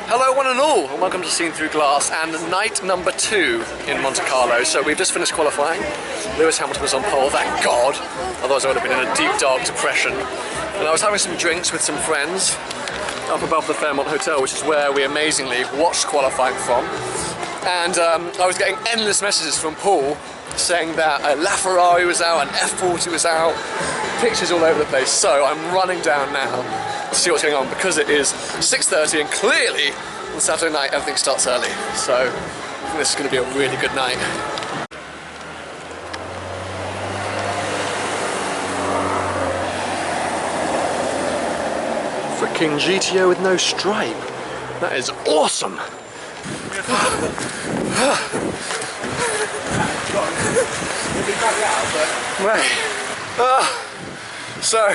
Hello one and all, and welcome to Seen Through Glass and night number 2 in Monte Carlo. So we've just finished qualifying. Lewis Hamilton was on pole, thank God, otherwise I would have been in a deep dark depression. And I was having some drinks with some friends up above the Fairmont Hotel, which is where we amazingly watched qualifying from. And I was getting endless messages from Paul saying that a LaFerrari was out, an F40 was out, pictures all over the place. So I'm running down now to see what's going on because it is 6:30 and clearly on Saturday night everything starts early. So I think this is going to be a really good night. Freaking GTO with no stripe. That is awesome. So,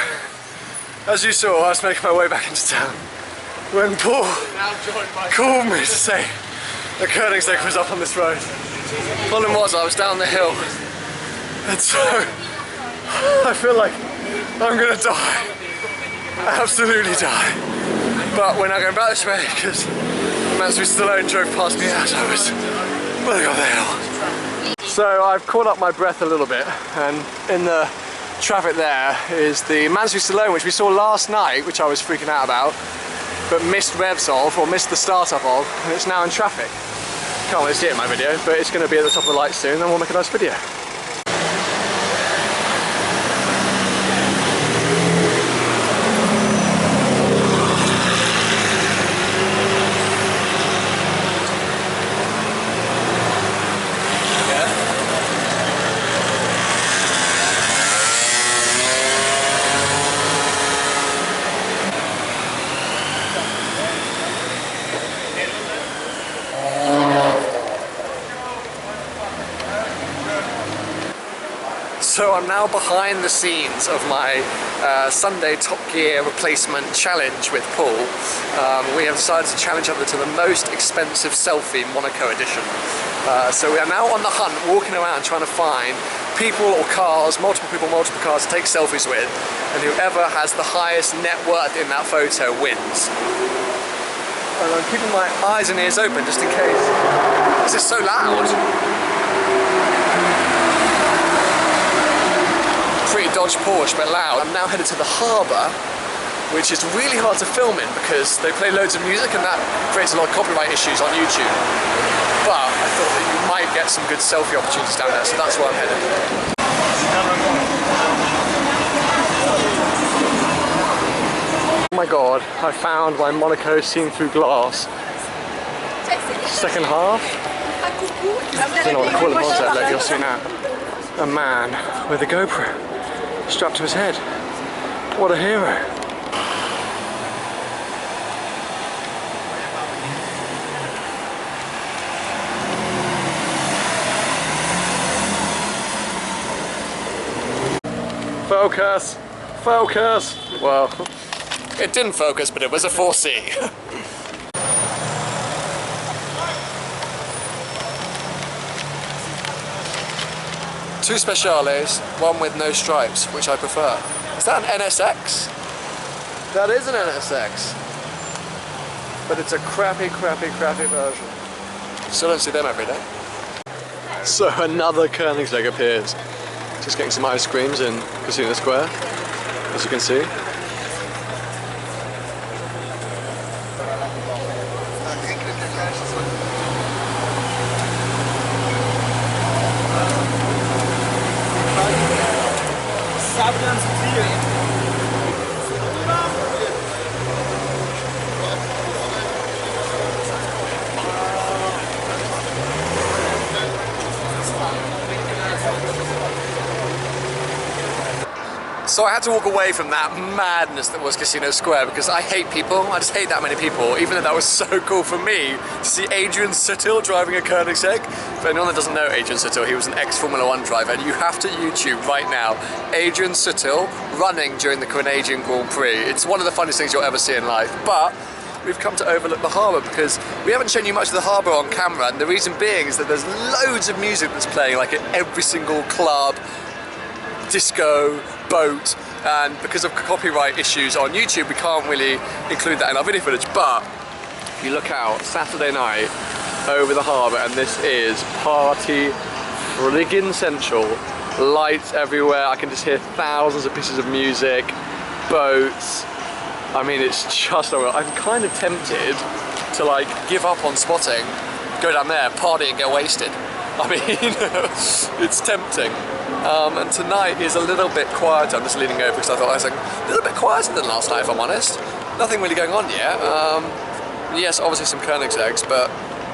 as you saw, I was making my way back into town when Paul called me to say the Koenigsegg was up on this road. Problem was, I was down the hill, and so I feel like I'm gonna die, absolutely die. But we're not going back this way because S.p.A drove past me as I was running up the hill. So I've caught up my breath a little bit, and in the traffic there is the S.p.A which we saw last night, which I was freaking out about, but missed revs of, or missed the startup of, and it's now in traffic. Can't really see it in my video, but it's going to be at the top of the lights soon, and we'll make a nice video. So I'm now behind the scenes of my Sunday Top Gear replacement challenge with Paul. We have decided to challenge each other to the most expensive selfie Monaco edition. So we are now on the hunt, walking around trying to find people or cars, multiple people, multiple cars to take selfies with, and whoever has the highest net worth in that photo wins. And I'm keeping my eyes and ears open just in case. This is so loud. Pretty Dodge Porsche, but loud. I'm now headed to the harbour, which is really hard to film in because they play loads of music and that creates a lot of copyright issues on YouTube. But I thought that you might get some good selfie opportunities down there, so that's where I'm headed. Oh my god, I found my Monaco Seen Through Glass second half. I don't know what the call it was there, look, you'll see now. A man with a GoPro strapped to his head. What a hero. Focus! Focus! Well, it didn't focus, but it was a 4C. Two Speciales, one with no stripes, which I prefer. Is that an NSX? That is an NSX. But it's a crappy version. Still don't see them every day. So another Koenigsegg appears. Just getting some ice creams in Casino Square, as you can see. So I had to walk away from that madness that was Casino Square because I hate people. I just hate that many people, even though that was so cool for me to see Adrian Sutil driving a Koenigsegg. For anyone that doesn't know Adrian Sutil, he was an ex-Formula 1 driver, and you have to YouTube right now Adrian Sutil running during the Canadian Grand Prix. It's one of the funniest things you'll ever see in life. But we've come to overlook the harbour because we haven't shown you much of the harbour on camera, and the reason being is that there's loads of music that's playing like at every single club, disco, boat, and because of copyright issues on YouTube we can't really include that in our video footage, but You look out, Saturday night, over the harbour, and this is party friggin' central. Lights everywhere, I can just hear thousands of pieces of music, boats. I mean, it's just unreal. I'm kind of tempted to like give up on spotting, go down there, party and get wasted. I mean, it's tempting. And tonight is a little bit quieter. I'm just leaning over because I thought I was like, a little bit quieter than last night, if I'm honest. Nothing really going on yet. Yes, obviously some Koenigseggs, but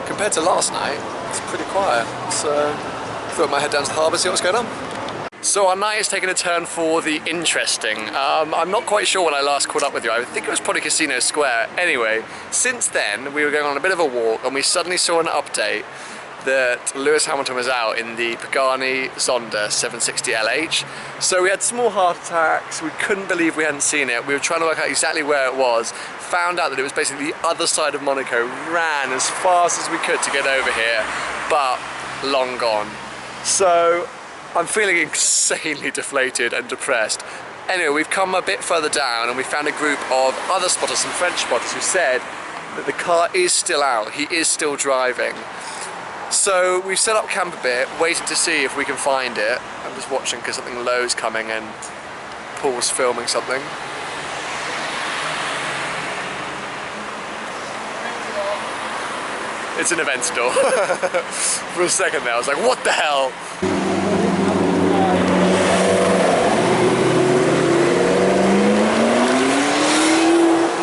compared to last night, it's pretty quiet. So I thought I might head down to the harbour, see what's going on. So our night has taken a turn for the interesting. I'm not quite sure when I last caught up with you. I think it was probably Casino Square. Anyway, since then, we were going on a bit of a walk and we suddenly saw an update that Lewis Hamilton was out in the Pagani Zonda 760 LH. So we had small heart attacks, we couldn't believe we hadn't seen it. We were trying to work out exactly where it was, found out that it was basically the other side of Monaco, ran as fast as we could to get over here, but long gone. So I'm feeling insanely deflated and depressed. Anyway, we've come a bit further down and we found a group of other spotters, some French spotters, who said that the car is still out, he is still driving. So we've set up camp a bit, waited to see if we can find it. I'm just watching because something low's coming and Paul's filming something. It's an event store. For a second there I was like, what the hell?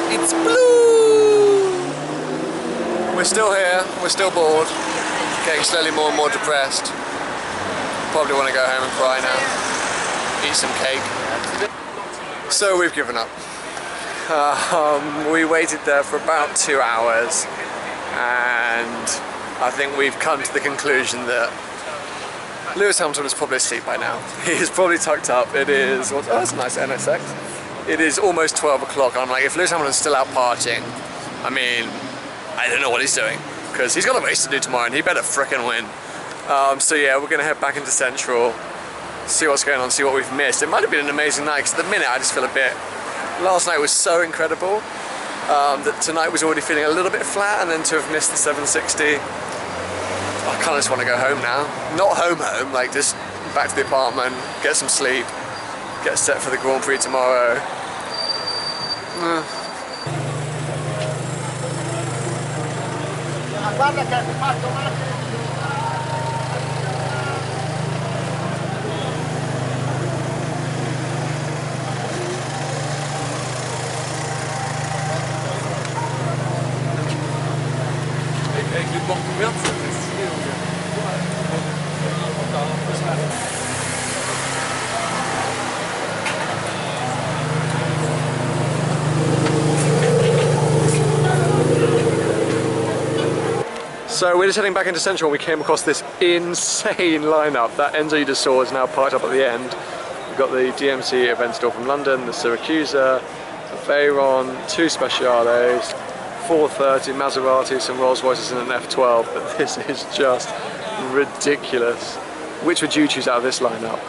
It's blue! We're still here, we're still bored. Getting slowly more and more depressed. Probably want to go home and cry now. Eat some cake. So we've given up. We waited there for about 2 hours and I think we've come to the conclusion that Lewis Hamilton is probably asleep by now. He is probably tucked up. It is, oh that's a nice NSX. It is almost 12 o'clock. I'm like, if Lewis Hamilton's still out partying, I mean, I don't know what he's doing. Because he's got a race to do tomorrow and he better frickin' win. So yeah, we're going to head back into Central, see what's going on, see what we've missed. It might have been an amazing night because at the minute I just feel a bit... Last night was so incredible that tonight was already feeling a little bit flat, and then to have missed the 760, I kind of just want to go home now. Not home, like just back to the apartment, get some sleep, get set for the Grand Prix tomorrow. Guarda che mi fatto male. Avec les portes ouvertes, ça fait stylé. So we're just heading back into Central and we came across this insane lineup. That Enzo you just saw is now parked up at the end. We've got the DMC event store from London, the Syracuse, Veyron, 2 Speciales, 430 Maserati, some Rolls Royces and an F12, but this is just ridiculous. Which would you choose out of this lineup?